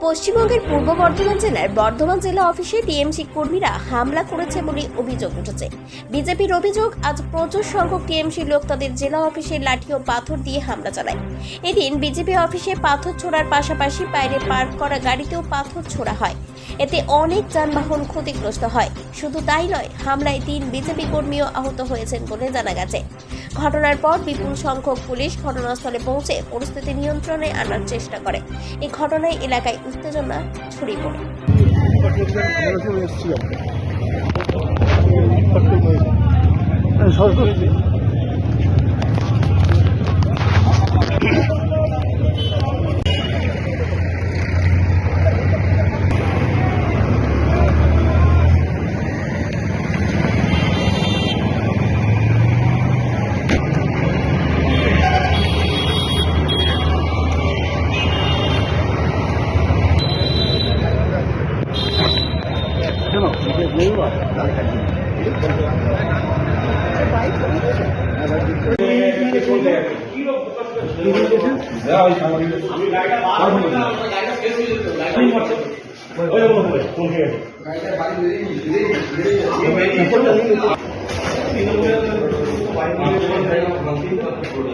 পশ্চিমবঙ্গের পূর্ব বর্ধমান জেলার বর্ধমান জেলা অফিসে টিএমসি কর্মীরা হামলা করেছে বলে অভিযোগ উঠেছে। বিজেপির অভিযোগ, আজ প্রচুর সংখ্যক টিএমসি লোক তাদের জেলা অফিসে লাঠি ও পাথর দিয়ে হামলা চালায়। এদিন বিজেপি অফিসে পাথর ছোড়ার পাশাপাশি বাইরে পার্ক করা গাড়িতেও পাথর ছোড়া হয়। এতে অনেক যানবাহন ক্ষতিগ্রস্ত হয়। শুধু তাই নয়, হামলায় 3 বিজেপি কর্মীও আহত হয়েছেন বলে জানা গেছে। ঘটনার পর বিপুল সংখ্যক পুলিশ ঘটনাস্থলে পৌঁছে পরিস্থিতি নিয়ন্ত্রণে আনার চেষ্টা করে। এই ঘটনায় এলাকায় উত্তেজনা ছড়িয়ে পড়ে।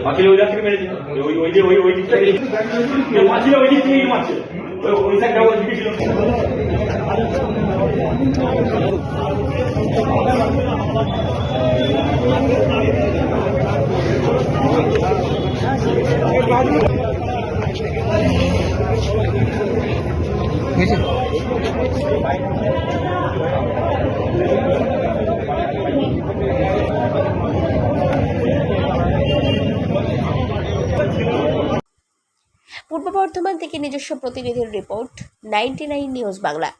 বাকি ওই রাত্রে মেরেছে ওই দিক থেকে মারছিল, ওই দিক থেকে মারছে, ওই সাইডটা ওই দিকে ছিল। পূর্ব বর্ধমান থেকে নিজস্ব প্রতিনিধির রিপোর্ট, 99 নিউজ বাংলা।